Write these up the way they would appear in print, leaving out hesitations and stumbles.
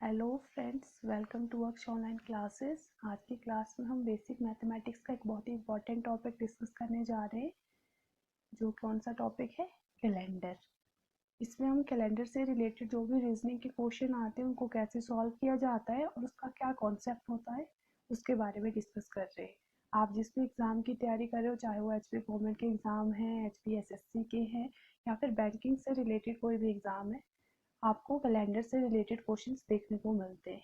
Hello friends, welcome to अक्ष online classes. आज की क्लास में हम बेसिक मैथमेटिक्स का एक बहुत ही इंपॉर्टेंट टॉपिक डिस्कस करने जा रहे हैं, जो कौन सा टॉपिक है? कैलेंडर। इसमें हम कैलेंडर से रिलेटेड जो भी रीजनिंग के क्वेश्चन आते हैं उनको कैसे सॉल्व किया जाता है और उसका क्या कॉन्सेप्ट होता है उसके बारे में डिस्कस कर रहे हैं। आप जिस भी एग्ज़ाम की तैयारी कर रहे हो, चाहे वो एचपी गवर्नमेंट के एग्ज़ाम हैं, एचपी एसएससी के हैं या फिर बैंकिंग से रिलेटेड कोई भी एग्ज़ाम है, आपको कैलेंडर से रिलेटेड क्वेश्चंस देखने को मिलते हैं।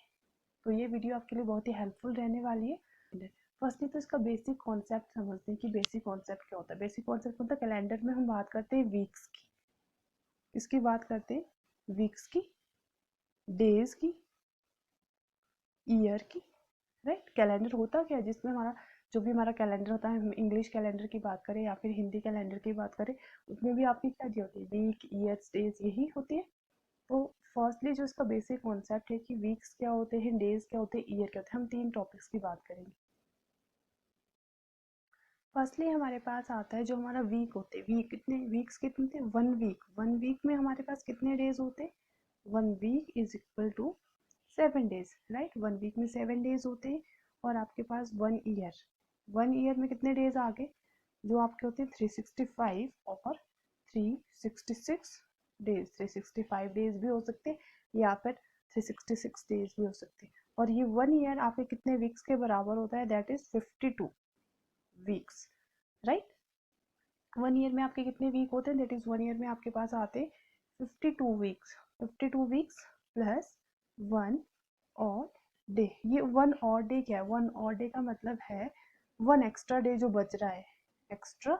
तो ये वीडियो आपके लिए बहुत ही हेल्पफुल रहने वाली है। फर्स्टली तो इसका बेसिक कॉन्सेप्ट समझते हैं कि बेसिक कॉन्सेप्ट क्या होता है। बेसिक कॉन्सेप्ट होता है कैलेंडर में हम बात करते हैं वीक्स की, इसकी बात करते हैं वीक्स की, डेज की, ईयर की। राइट, कैलेंडर होता क्या है? जिसमें हमारा जो भी हमारा कैलेंडर होता है, हम इंग्लिश कैलेंडर की बात करें या फिर हिंदी कैलेंडर की बात करें, उसमें भी आपकी क्या दी होती है? वीक, ईयर्स, डेज यही होती है। तो फर्स्टली जो इसका बेसिक कॉन्सेप्ट है कि वीक्स क्या होते हैं, डेज क्या होते हैं, ईयर क्या होते हैं, हम तीन टॉपिक्स की बात करेंगे। फर्स्टली हमारे पास आता है जो हमारा वीक होते हैं। वीक कितने, वीक्स कितने थे? वन वीक में हमारे पास कितने डेज होते हैं? One week is equal to 7 days. Right, one week में 7 डेज होते हैं। और आपके पास वन ईयर में कितने डेज आ गए? जो आपके होते हैं 365 और 366 डेज। 365 डेज भी हो सकते हैं या फिर 366 डेज भी हो सकते हैं। और ये वन ईयर आपके कितने वीक्स के बराबर होता है? That is 52 weeks. Right, one year में आपके कितने वीक होते हैं? दैट इज वन ईयर में आपके पास आते 52 वीक्स। 52 वीक्स प्लस वन और डे। ये वन और डे क्या है? वन और डे का मतलब है वन एक्स्ट्रा डे जो बच रहा है, एक्स्ट्रा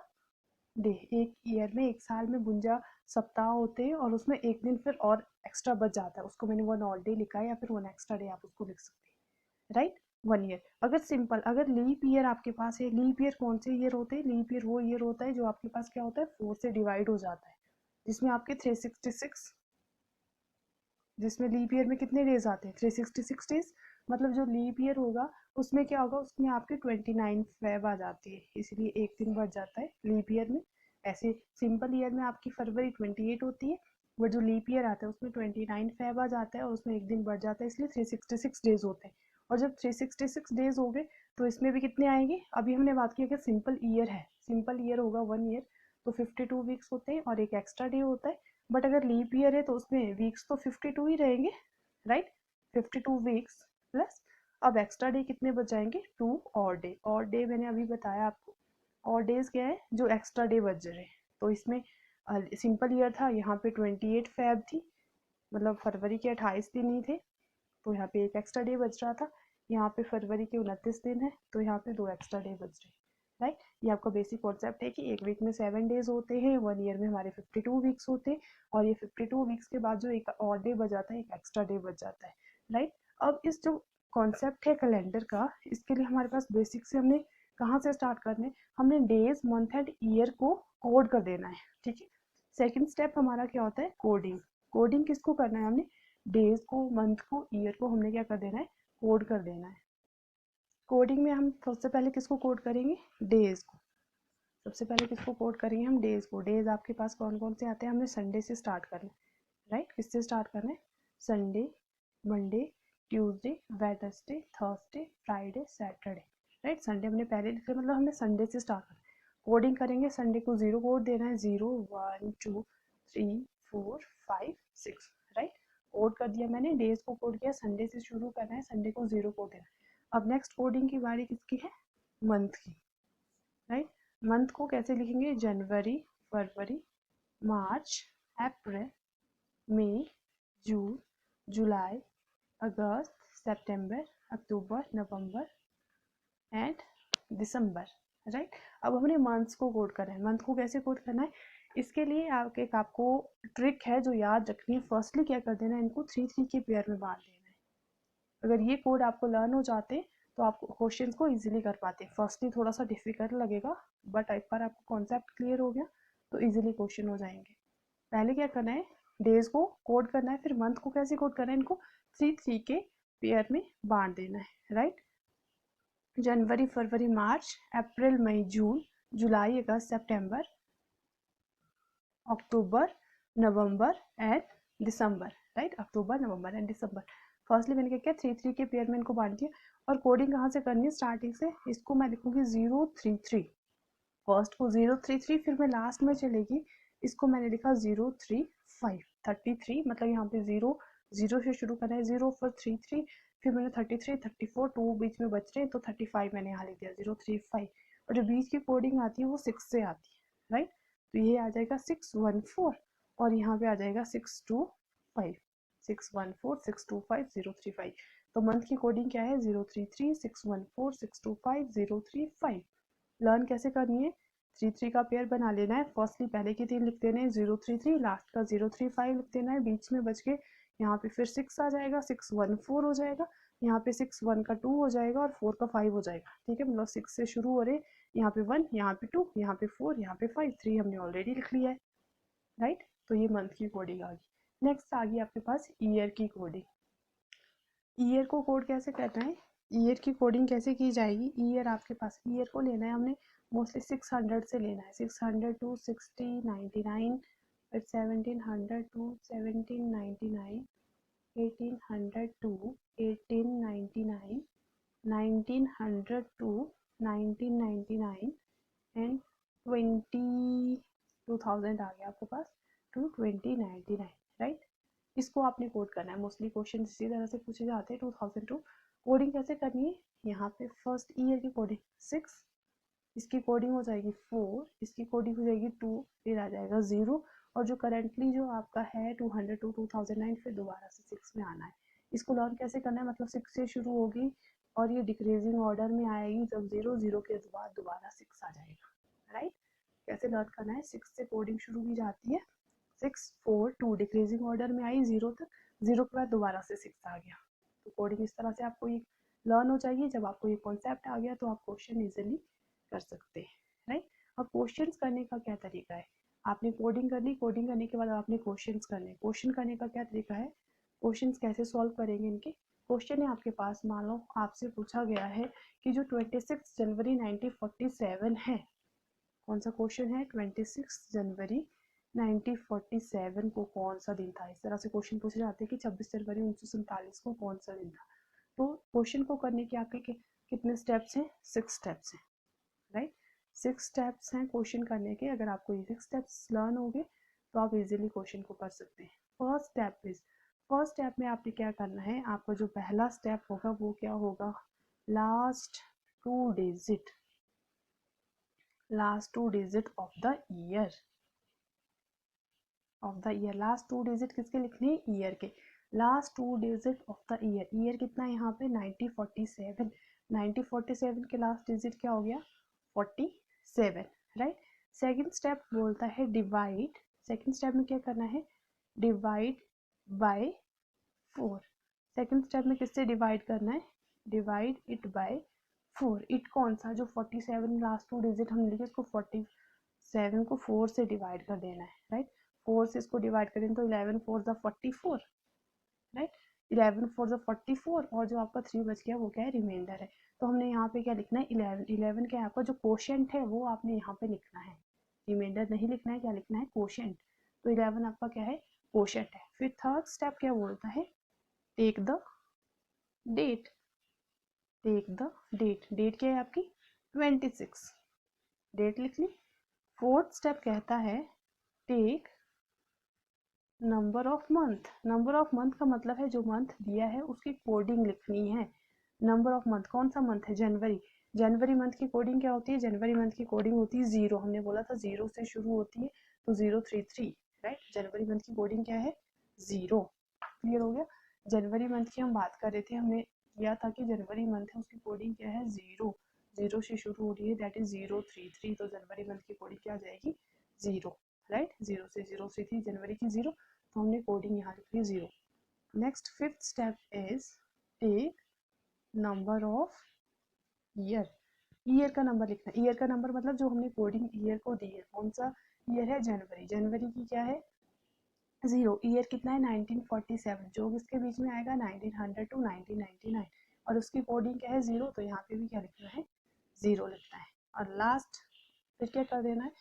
डे। एक ईयर में, एक साल में 52 सप्ताह होते हैं और उसमें एक दिन फिर और एक्स्ट्रा बच जाता है, उसको मैंने वन और डे लिखा है या फिर वन एक्स्ट्रा डे आप उसको लिख सकते हैं। Right, one year. अगर सिंपल, अगर लीप ईयर आपके पास है, लीप ईयर कौन से ईयर होते हैं? लीप ईयर वो ईयर होता है जो आपके पास क्या होता है? 4 से डिवाइड हो जाता है, जिसमें आपके 366, जिसमें लीप ईयर में कितने डेज आते हैं? 366 डेज। मतलब जो लीप ईयर होगा उसमें क्या होगा? उसमें आपके 29 फेब आ जाती है, इसलिए एक दिन बढ़ जाता है लीप ईयर में। ऐसे सिंपल ईयर में आपकी फरवरी 28 होती है, बट जो लीप ईयर आता है उसमें 29 फेब आ जाता है और उसमें एक दिन बढ़ जाता है, इसलिए 366 डेज होते हैं। और जब 366 डेज हो गए तो इसमें भी कितने आएंगे? अभी हमने बात की कि सिंपल ईयर है, सिंपल ईयर होगा वन ईयर, तो 52 वीक्स होते हैं और एक एक्स्ट्रा डे होता है। बट अगर लीप ईयर है तो उसमें वीक्स तो 52 ही रहेंगे। राइट, 52 वीक्स प्लस अब एक्स्ट्रा डे कितने बच जाएंगे? 2 और डे। और डे मैंने अभी बताया आपको, और डेज क्या है? जो एक्स्ट्रा डे बच रहे हैं। तो इसमें सिंपल ईयर था, यहाँ पे 28 फेब थी, मतलब फरवरी के 28 दिन ही थे, तो यहाँ पे एक एक्स्ट्रा डे बच रहा था। यहाँ पे फरवरी के 29 दिन है, तो यहाँ पे 2 एक्स्ट्रा डे बच रहे हैं। राइट, ये आपका बेसिक कॉन्सेप्ट है कि एक वीक में 7 डेज होते हैं, वन ईयर में हमारे 52 वीक्स होते हैं, और ये 52 वीक्स के बाद जो एक और डे बच जाता है, एक एक्स्ट्रा डे बच जाता है। राइट, अब इस जो कॉन्सेप्ट है कैलेंडर का, इसके लिए हमारे पास बेसिक से हमने कहाँ से स्टार्ट करना है? हमने डेज, मंथ एंड ईयर को कोड कर देना है। ठीक है, सेकेंड स्टेप हमारा क्या होता है? कोडिंग। कोडिंग किसको करना है? हमने डेज को, मंथ को, ईयर को हमने क्या कर देना है? कोड कर देना है। कोडिंग में हम सबसे पहले किसको कोड करेंगे? डेज को। सबसे पहले किसको कोड करेंगे? हम डेज को। डेज आपके पास कौन कौन से आते हैं? हमने संडे से स्टार्ट करना है। राइट, किससे स्टार्ट करना है? Sunday, Monday, Tuesday, Wednesday, Thursday, Friday, Saturday. Right, Sunday हमने पहले लिखा, मतलब हमने संडे से स्टार्ट करना है। कोडिंग करेंगे, संडे को 0 कोड देना है, 0 1 2 3 4 5 6। राइट, कोड कर दिया मैंने, डेज को कोड किया, संडे से शुरू करना है, संडे को 0 कोड देना है। अब नेक्स्ट कोडिंग की बारी किसकी है? मंथ की। राइट, मंथ को कैसे लिखेंगे? जनवरी, फरवरी, मार्च, अप्रैल, मई, जून, जुलाई, अगस्त, सितंबर, अक्टूबर, नवंबर एंड दिसंबर। राइट, अब हमने मंथ्स को कोड करना है। मंथ को कैसे कोड करना है? इसके लिए आपको ट्रिक है जो याद रखनी है। फर्स्टली क्या कर देना है? इनको 3 के पेयर में बांट देना है। अगर ये कोड आपको लर्न हो जाते तो आप क्वेश्चंस को इजीली कर पाते। फर्स्टली थोड़ा सा डिफिकल्ट लगेगा, बट एक बार आपको कॉन्सेप्ट क्लियर हो गया तो इजीली क्वेश्चन हो जाएंगे। पहले क्या करना है? डेज को कोड करना है, फिर मंथ को कैसे कोड करना है? इनको 3 के पेयर में बांट देना है। राइट, जनवरी, फरवरी, मार्च, अप्रैल, मई, जून, जुलाई, अगस्त, सितंबर, अक्टूबर, नवंबर एंड दिसंबर। राइट, अक्टूबर, नवंबर एंड दिसंबर। फर्स्टली मैंने क्या किया, 3 के पेयर में इनको बांट दिया। और कोडिंग कहाँ से करनी है, स्टार्टिंग से। इसको मैं लिखूंगी 033, फर्स्ट को 033, फिर मैं लास्ट में चलेगी, इसको मैंने लिखा 035, 33, मतलब यहाँ पे 0 से शुरू करना है, 0 फिर 33, फिर मैंने 33, 34, 2 बीच में बच रहे हैं तो 35 मैंने यहाँ लिख दिया 035। और जो बीच की कोडिंग आती है वो 6 से आती है, राइट। तो ये आ जाएगा 614 और यहाँ पे आ जाएगा 625, 614, 625, 035। तो मंथ की कोडिंग क्या है, 033, 614, 625, 035। लर्न कैसे करनी है, 3 का पेयर बना लेना है। फर्स्टली पहले की 3 लिख देने हैं 033, लास्ट का 035 लिख देना है, बीच में बच के यहाँ पे फिर 6 आ जाएगा, 614 हो जाएगा, यहाँ पे 6 1 का 2 हो जाएगा और 4 का 5 हो जाएगा, ठीक है। मतलब 6 से शुरू हो रहे, यहाँ पे 1, यहाँ पे 2, यहाँ पे 4, यहाँ पे 5, 3 हमने ऑलरेडी लिख लिया है, राइट। तो ये मंथ की कोडिंग आ गई। नेक्स्ट आ गई आपके पास ईयर की कोडिंग। ईयर को कोड कैसे करना है, ईयर की कोडिंग कैसे की जाएगी। ईयर आपके पास, ईयर को लेना है हमने मोस्टली 600 से लेना है, 600 टू 60, 99, फिर 1700 टू 1799, 1800 टू 1899, 1900 टू 1999 एंड 2000 आ गया आपके पास टू 2099, राइट। इसको आपने कोड करना है। मोस्टली क्वेश्चन इसी तरह से पूछे जाते हैं। 2002 कोडिंग कैसे करनी है, यहाँ पे फर्स्ट ईयर की कोडिंग 6, इसकी कोडिंग हो जाएगी 4, इसकी कोडिंग हो जाएगी 2, फिर आ जाएगा 0, और जो करंटली जो आपका है 200 टू 2009, फिर दोबारा से 6 में आना है। इसको लर्न कैसे करना है, मतलब 6 से शुरू होगी और ये डिक्रीजिंग ऑर्डर में आएगी, जब 0 0 के बाद दोबारा 6 आ जाएगा, राइट। कैसे लर्न करना है, 6 से कोडिंग शुरू की जाती है, 6 4 2 डिक्रीजिंग ऑर्डर में आई 0 तक, 0 के बाद दोबारा से 6 आ गया। तो कोडिंग इस तरह से आपको ये लर्न हो जाएगी। जब आपको ये कॉन्सेप्ट आ गया तो आप क्वेश्चन इजीली कर सकते हैं, राइट। अब क्वेश्चंस करने का क्या तरीका है, आपने कोडिंग कर ली, कोडिंग करने के बाद आपने क्वेश्चंस करने, क्वेश्चन करने का क्या तरीका है, क्वेश्चंस कैसे सॉल्व करेंगे इनके। क्वेश्चन है आपके पास, मान लो आपसे पूछा गया है कि जो 26 जनवरी 1947 है, कौन सा क्वेश्चन है, 26 जनवरी 1947 को कौन सा दिन था। इस तरह से क्वेश्चन पूछे जाते हैं कि 26 जनवरी 1947 को कौन सा दिन था। तो क्वेश्चन को करने के आपके कितने स्टेप्स हैं, 6 स्टेप्स हैं, राइट। 6 स्टेप्स हैं क्वेश्चन करने के। अगर आपको ये 6 स्टेप्स लर्न हो गए तो आप इजीली क्वेश्चन को कर सकते हैं। फर्स्ट स्टेप में आपने क्या करना है, आपका जो पहला स्टेप होगा वो क्या होगा, last two digit of the year, last 2 digit किसके लिखने हैं, ईयर के। Last 2 digit of the year, year कितना है यहाँ पे 1947, 1947 के लास्ट डिजिट क्या हो गया 47, राइट। सेकंड स्टेप बोलता है डिवाइड, सेकंड स्टेप में क्या करना है, डिवाइड बाय 4। सेकंड स्टेप में किससे डिवाइड करना है, डिवाइड इट बाय 4। इट कौन सा, जो 47 लास्ट 2 डिजिट हम लिखे, इसको 47 को 4 से डिवाइड कर देना है, राइट। 4 से इसको डिवाइड करें तो 11 4 ज़ा 44, राइट। 11 4 ज़ा 44 और जो आपका 3 बच गया वो क्या है, रिमाइंडर है। तो हमने यहाँ पे क्या लिखना है, 11 क्या है आपका जो कोशेंट है वो आपने यहाँ पे लिखना है, रिमाइंडर नहीं लिखना है, क्या लिखना है, कोशेंट। तो 11 आपका क्या है, कोशेंट है। फिर थर्ड स्टेप क्या बोलता है, टेक द डेट, डेट क्या है आपकी 26, डेट लिख ली। फोर्थ स्टेप कहता है take number of month, number of month का मतलब है जो मंथ दिया है उसकी कोडिंग लिखनी है। नंबर ऑफ मंथ, कौन सा मंथ है, जनवरी, जनवरी मंथ की कोडिंग क्या होती है, जनवरी मंथ की कोडिंग होती है 0, हमने बोला था 0 से शुरू होती है, तो 033, राइट। जनवरी मंथ की कोडिंग क्या है, 0, क्लियर हो गया। जनवरी मंथ की हम बात कर रहे थे, हमने किया था कि जनवरी मंथ है उसकी कोडिंग क्या है 0, 0 से शुरू हो रही है, दैट इज 033, तो जनवरी मंथ की कोडिंग क्या आ जाएगी 0, राइट। 0 से 033 जनवरी की 0, तो हमने कोडिंग यहाँ लिख ली 0। Next fifth step is take number of year, year का नंबर लिखना है। ईयर का नंबर मतलब जो हमने कोडिंग ईयर को दी है, कौन सा ईयर है, जनवरी, जनवरी की क्या है 0, ईयर कितना है 1947, जो इसके बीच में आएगा 1900 टू 1999 और उसकी कोडिंग क्या है 0, तो यहाँ पे भी क्या लिखना है 0 लिखना है। और लास्ट फिर क्या कर देना है,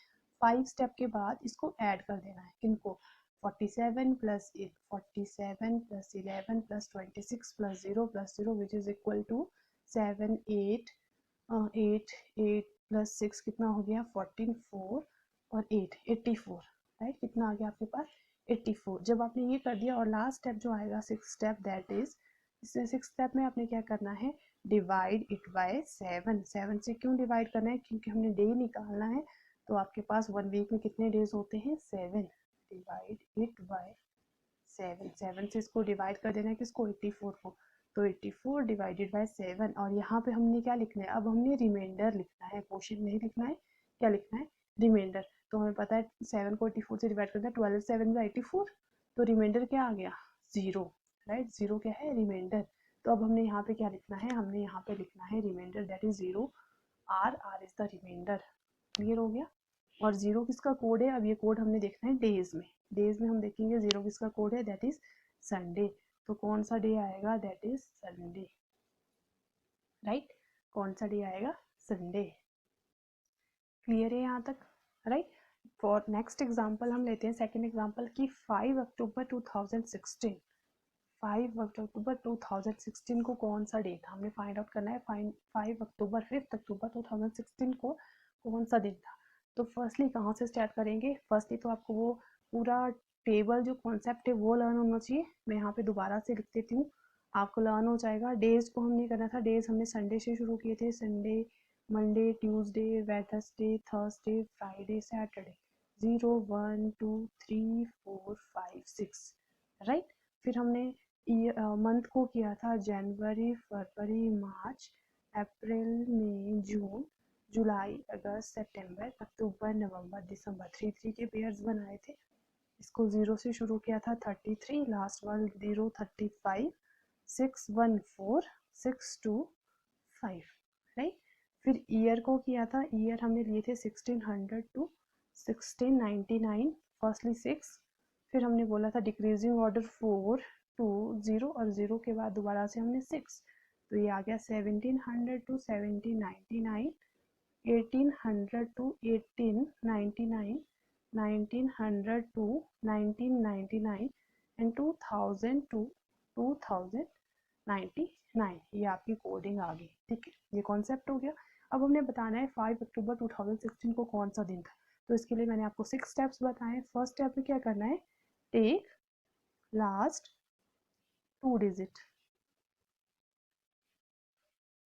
5 स्टेप के बाद इसको ऐड कर देना है, किनको, 47 plus 47 plus 11 plus 26 plus 0 which is equal to 7 8 8 8 plus 6 कितना हो गया 14 4 और 8 84, राइट। कितना आ गया आपके पास 84। जब आपने ये कर दिया और लास्ट स्टेप जो आएगा सिक्स स्टेप, दैट इज इससे सिक्स स्टेप में आपने क्या करना है, डिवाइड इट बाय 7। 7 से क्यों डिवाइड करना है, क्योंकि हमने डे निकालना है। तो आपके पास 1 वीक में कितने डेज होते हैं 7, डिवाइड इट बाय 7। 7 से इसको डिवाइड कर देना है किसको 84 को, तो 84 डिवाइडेड बाय 7। और यहाँ पे हमने क्या लिखना है, अब हमने रिमाइंडर लिखना है, क्वेश्चन नहीं लिखना है, क्या लिखना है रिमाइंडर। तो हमें पता है 7 को 84 से डिवाइड करना है, 12 7 84, तो रिमाइंडर क्या आ गया 0, राइट। 0 क्या है रिमाइंडर। तो अब हमने यहाँ पे क्या लिखना है, हमने यहाँ पे लिखना है remainder, that is 0, R is the remainder. Clear हो गया। और 0 किसका कोड है, अब ये कोड हमने देखना है डेज में। डेज में हम देखेंगे 0 किसका कोड है, दैट इज संडे। तो कौन सा डे आएगा, दैट इज संडे, राइट। कौन सा डे आएगा संडे। क्लियर है यहाँ तक, राइट। फॉर नेक्स्ट एग्जांपल हम लेते हैं सेकंड एग्जांपल की 5 अक्टूबर 2016। 5 अक्टूबर 2016 को कौन सा डे था, हमने फाइंड आउट करना है। 5 अक्टूबर 5 अक्टूबर 2016 को कौन सा दिन था। तो फर्स्टली कहाँ से स्टार्ट करेंगे, फर्स्टली तो आपको वो पूरा टेबल जो कॉन्सेप्ट है वो लर्न होना चाहिए। मैं यहाँ पे दोबारा से लिख देती हूँ, आपको लर्न हो जाएगा। डेज को हमने करना था, डेज हमने संडे से शुरू किए थे, Sunday Monday Tuesday Wednesday Thursday Friday Saturday, 0 1 2 3 4 5 6, right. फिर हमने मंथ को किया था जनवरी फरवरी मार्च अप्रैल मई जून जुलाई अगस्त सितंबर अक्टूबर नवंबर दिसंबर, 3 के पेयर्स बनाए थे। इसको 0 से शुरू किया था 33, लास्ट वन 0 35 6 1 4 6 2 5, राइट। फिर ईयर को किया था, ईयर हमने लिए थे 1600 टू 1699, फर्स्टली 6, फिर हमने बोला था डिक्रीजिंग ऑर्डर 4 2 0 और 0 के बाद दोबारा से हमने 6, तो ये आ गया 1700 to 1799, 1800 to 1899, 1900 to 1999 and 2000 to 2099। ये आपकी कोडिंग आ गई, ठीक है, ये कॉन्सेप्ट हो गया। अब हमने बताना है 5 अक्टूबर 2016 को कौन सा दिन था। तो इसके लिए मैंने आपको 6 स्टेप्स बताए। फर्स्ट स्टेप में क्या करना है, take last 2 digit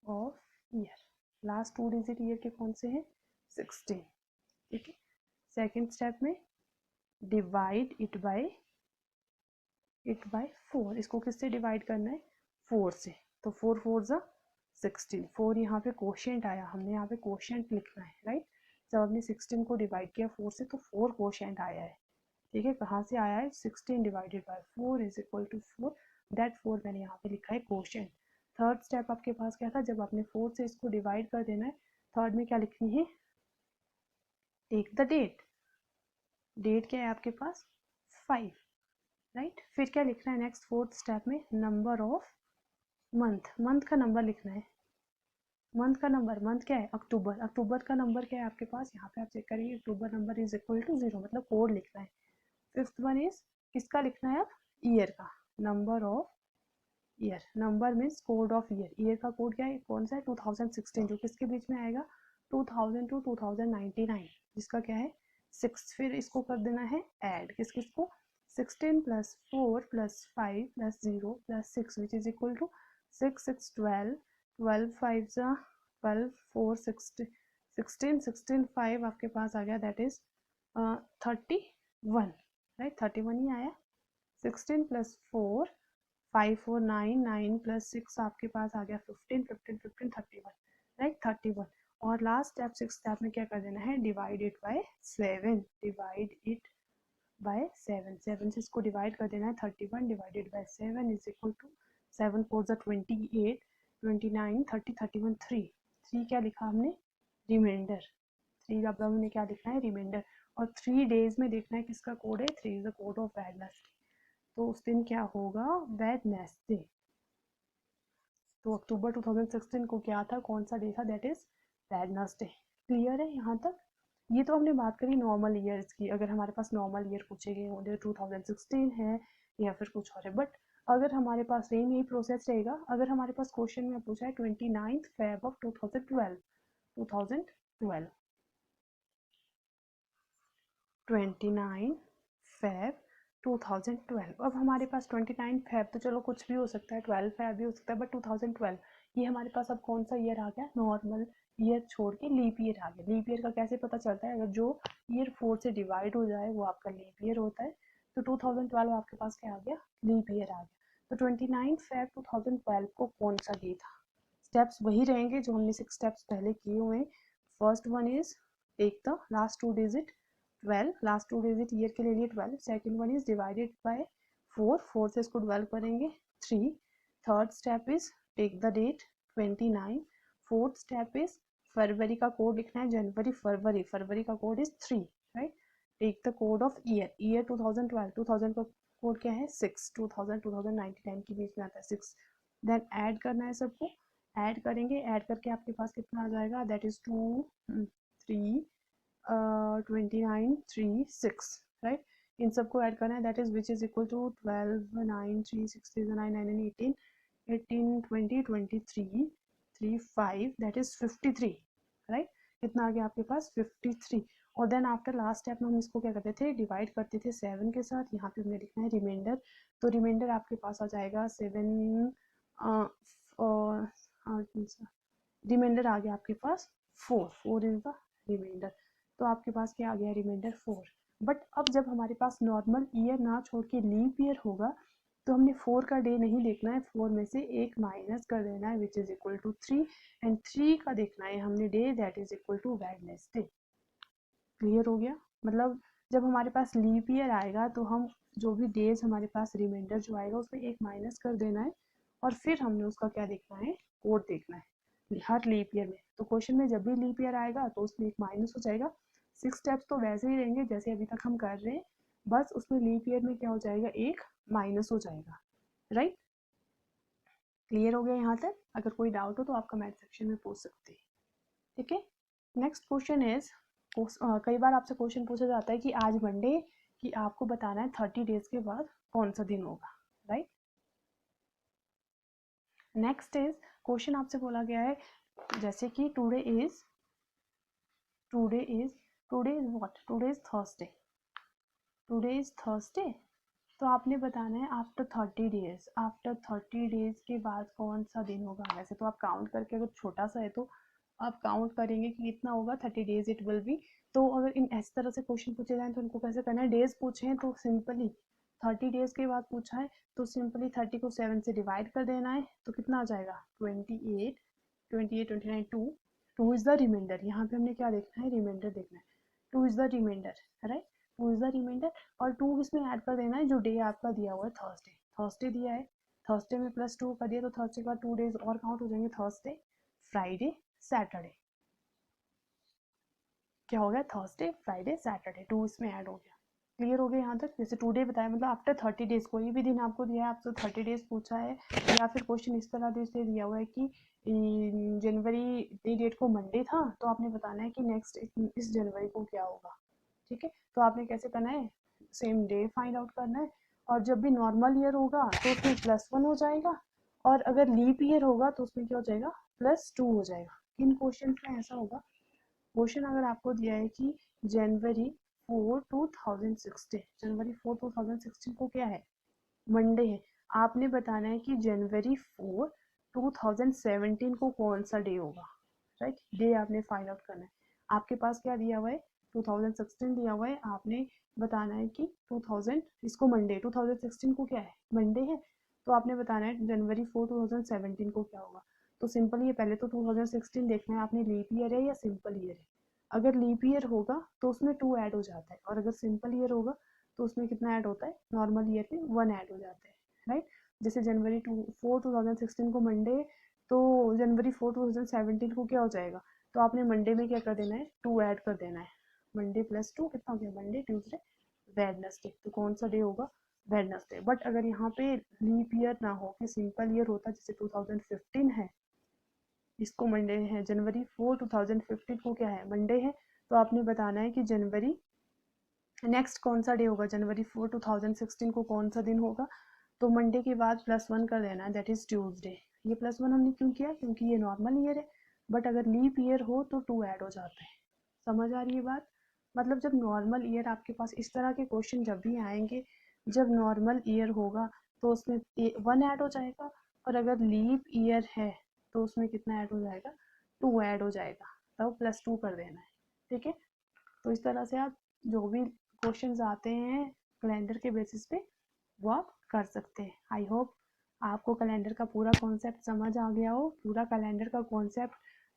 of year. Last 2 digit year के कौन से हैं 16, ठीक है। सेकेंड स्टेप में डिवाइड इट बाय 4। इसको किससे डिवाइड करना है 4 से, तो 4 4 ज़ा 16। 4 यहाँ पे कोशेंट आया, हमने यहाँ पे कोशेंट लिखना है, राइट। जब हमने 16 को डिवाइड किया 4 से तो 4 कोशेंट आया है, ठीक है। कहाँ से आया है 16 divided by 4 is equal to 4, that 4 मैंने यहाँ पे लिखा है कोशेंट। थर्ड स्टेप आपके पास क्या था, जब आपने 4 से इसको डिवाइड कर देना है, थर्ड में क्या लिखनी है, टेक द डेट। डेट क्या है आपके पास 5, राइट। फिर क्या लिखना है नेक्स्ट फोर्थ स्टेप में, नंबर ऑफ मंथ। मंथ का नंबर लिखना है, मंथ का नंबर, मंथ क्या है अक्टूबर, अक्टूबर का नंबर क्या है आपके पास, यहाँ पे आप चेक करेंगे अक्टूबर नंबर इज इक्वल टू 0, मतलब कोड लिखना है। फिफ्थ वन इज किसका लिखना है अब, ईयर का, number of year. Number means code of year, year का कोड क्या है कौन सा है 2016, जो किसके बीच में आएगा 2000 टू 2099, जिसका क्या है 6। फिर इसको कर देना है ऐड, किस किस को 16 plus 4 plus 5 plus 0 plus 6 which is equal to 6 6 12, 12 5 जा 12 4 16, 16 16 5 आपके पास आ गया, दैट इज 31, राइट। 31 ही आया। 16 प्लस 4 5 4 9 9 प्लस 6 आपके पास आ गया 15 15 15 31, राइट 31। और लास्ट स्टेप सिक्स स्टेप में क्या कर देना है, divide it by 7, divide it by 7। 7 से इसको डिवाइड कर देना है, 31 divided by 7 is equal to 7 4 28 29 30 31 3 क्या लिखा हमने रिमाइंडर। 3 अब हमने क्या लिखना है रिमाइंडर। और 3 डेज में देखना है किसका कोड है, 3 is the code of Wednesday, तो उस दिन क्या होगा वेडनेसडे। तो अक्टूबर 2016 को क्या था, कौन सा डे था, दैट इज वेडनेसडे। क्लियर है यहाँ तक। ये तो हमने बात करी नॉर्मल ईयर्स की, अगर हमारे पास नॉर्मल ईयर पूछे गए होंगे 2016 है या फिर कुछ और है। बट अगर हमारे पास सेम यही प्रोसेस रहेगा, अगर हमारे पास क्वेश्चन में पूछा है 29 फेब ऑफ 2012, 29 फेब 2012। अब हमारे पास 29 फेब तो चलो कुछ भी हो सकता है, 12 फेब भी हो सकता है, बट 2012 ये हमारे पास अब कौन सा ईयर आ गया, नॉर्मल ईयर छोड़ के लीप ईयर आ गया। लीप ईयर का कैसे पता चलता है, अगर जो ईयर 4 से डिवाइड हो जाए वो आपका लीप ईयर होता है। तो 2012 आपके पास क्या आ गया, लीप ईयर आ गया। तो 29 फेब 2012 को कौन सा डे था, स्टेप्स वही रहेंगे जो हमने 6 स्टेप्स पहले किए हुए हैं। First one is take the last 2 digit 12, last 2 digit year के लिए 12। Second one is divided by 4, 4 से इसको 12 करेंगे 3। Third step is take the date 29। Fourth step is फरवरी का कोड लिखना है, जनवरी फरवरी, फरवरी का code is 3, right. Take the code of year, year 2012, 2000 का कोड क्या है 6, 2000 2099 के बीच में आता है 6। देन ऐड करना है सबको, ऐड करेंगे, ऐड करके आपके पास कितना आ जाएगा, दैट इज 2 3 29 3 6, राइट। इन सबको ऐड करना है, that is which is equal to 12 9 3 6 3 9 9 18 18 20 23 3 5, that is 53, right. कितना आ गया आपके पास 53। और देन आफ्टर लास्ट स्टेप में हम इसको क्या करते थे, डिवाइड करते थे 7 के साथ। यहाँ पे हमने लिखना है रिमाइंडर, तो रिमाइंडर आपके पास आ जाएगा 7, रिमाइंडर आ गया आपके पास 4, 4 इज द रिमाइंडर। तो आपके पास क्या आ गया, रिमाइंडर 4। बट अब जब हमारे पास नॉर्मल ईयर ना छोड़ के लीप ईयर होगा तो हमने 4 का डे नहीं देखना है, 4 में से एक माइनस कर देना है which is equal to 3, and 3 का देखना है हमने day, that is equal to Wednesday. Clear हो गया, मतलब जब हमारे पास लीप ईयर आएगा तो हम जो भी डेज हमारे पास रिमाइंडर जो आएगा उसमें एक माइनस कर देना है, और फिर हमने उसका क्या देखना है, कोड देखना है हर लीप ईयर में। तो क्वेश्चन में जब भी लीप ईयर आएगा तो उसमें एक माइनस हो जाएगा। 6 स्टेप्स तो वैसे ही रहेंगे जैसे अभी तक हम कर रहे हैं, बस उसमें लीप ईयर में क्या हो जाएगा, एक माइनस हो जाएगा, राइट। क्लियर हो गया यहाँ तक, अगर कोई डाउट हो तो आप कमेंट सेक्शन में पूछ सकते हैं, ठीक है। नेक्स्ट क्वेश्चन इज, कई बार आपसे क्वेश्चन पूछा जाता है कि आज मंडे कि आपको बताना है 30 डेज के बाद कौन सा दिन होगा, राइट। नेक्स्ट इज क्वेश्चन आपसे बोला गया है जैसे कि today is what, today is Thursday, today is Thursday. तो आपने बताना है आफ्टर 30 डेज, आफ्टर 30 डेज के बाद कौन सा दिन होगा। वैसे तो आप काउंट करके, अगर छोटा सा है तो आप काउंट करेंगे कि कितना होगा, 30 डेज इट विल बी। तो अगर इन इस तरह से क्वेश्चन पूछे जाए तो उनको कैसे करना है, डेज पूछे हैं तो सिंपली 30 डेज के बाद पूछा है तो सिंपली 30 को 7 से डिवाइड कर देना है, तो कितना आ जाएगा 28, 29 2 इज द रिमाइंडर। यहाँ पे हमने क्या देखना है, रिमाइंडर देखना है, 2 is the remainder, right, 2 is the remainder. और 2 इसमें ऐड कर देना है जो डे आपका दिया हुआ है, थर्सडे, थर्सडे दिया है, थर्सडे में प्लस 2 कर दिया तो थर्सडे का 2 डेज और काउंट हो जाएंगे, थर्सडे फ्राइडे सैटरडे। क्या हो गया, थर्सडे फ्राइडे सैटरडे, 2 इसमें ऐड हो गया। क्लियर हो गया यहाँ तक। जैसे टुडे बताया, मतलब आफ्टर 30 डेज, कोई भी दिन आपको दिया है, आपसे 30 डेज पूछा है, या फिर क्वेश्चन इस तरह से दिया हुआ है कि जनवरी डेट को मंडे था, तो आपने बताना है कि नेक्स्ट इस जनवरी को क्या होगा, ठीक है। तो आपने कैसे करना है, सेम डे फाइंड आउट करना है, और जब भी नॉर्मल ईयर होगा तो उसमें +1 हो जाएगा, और अगर लीप ईयर होगा तो उसमें क्या हो जाएगा, +2 हो जाएगा। इन क्वेश्चन में ऐसा होगा, क्वेश्चन अगर आपको दिया है कि जनवरी 4 2016, जनवरी 4 2016 को क्या है, मंडे है, आपने बताना है कि जनवरी 4 2017 को कौन सा डे होगा, राइट। डे आपने फाइंड आउट करना है। आपके पास क्या दिया हुआ है, 2016 दिया हुआ है, आपने बताना है कि 2000 इसको मंडे, 2016 को क्या है, मंडे है, तो आपने बताना है जनवरी 4 2017 को क्या होगा। तो सिंपल ये पहले तो 2016 देखना है आपने, लीप ईयर है या सिंपल ईयर है। अगर लीप ईयर होगा तो उसमें 2 ऐड हो जाता है, और अगर सिंपल ईयर होगा तो उसमें कितना ऐड होता है, नॉर्मल ईयर में 1 ऐड हो जाता है, राइट। जैसे जनवरी 4 2016 को मंडे, तो जनवरी 4 2017 को क्या हो जाएगा, तो आपने मंडे में क्या कर देना है, 2 ऐड कर देना है, मंडे +2 कितना हो गया, मंडे ट्यूसडे वेडनेसडे, तो कौन सा डे होगा, वेडनेसडे। बट अगर यहाँ पे लीप ईयर ना हो कि सिंपल ईयर होता, जैसे 2015 है, इसको मंडे है, जनवरी 4 2015 को क्या है, मंडे है, तो आपने बताना है कि जनवरी नेक्स्ट कौन सा डे होगा, जनवरी 4 2016 को कौन सा दिन होगा। तो मंडे के बाद +1 कर देना है, दैट इज़ ट्यूसडे। ये +1 हमने क्यों किया, क्योंकि ये नॉर्मल ईयर है, बट अगर लीप ईयर हो तो 2 ऐड हो जाता है। समझ आ रही है बात? मतलब जब नॉर्मल ईयर आपके पास इस तरह के क्वेश्चन जब भी आएंगे, जब नॉर्मल ईयर होगा तो उसमें 1 ऐड हो जाएगा, और अगर लीप ईयर है तो उसमें कितना ऐड हो जाएगा, 2 ऐड हो जाएगा, तब +2 कर देना है। ठीक है, तो इस तरह से आप जो भी क्वेश्चंस आते हैं कैलेंडर के बेसिस पे वो आप कर सकते हैं। आई होप आपको कैलेंडर का पूरा कॉन्सेप्ट समझ आ गया हो। पूरा कैलेंडर का कॉन्सेप्ट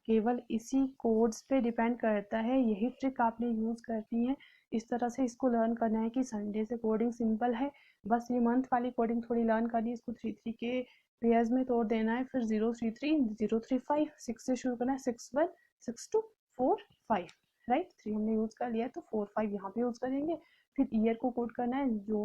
केवल इसी कोड्स पे डिपेंड करता है, यही ट्रिक आपने यूज़ करनी है। इस तरह से इसको लर्न करना है कि संडे से कोडिंग सिंपल है, बस ये मंथ वाली कोडिंग थोड़ी लर्न करनी है। इसको 3 के पेयर्स में तोड़ देना है, फिर 033 035 6 से शुरू करना है, 61 62 4 5, राइट। 3 हमने यूज़ कर लिया है तो 4 5 यहाँ पे यूज़ करेंगे। फिर ईयर को कोड करना है, जो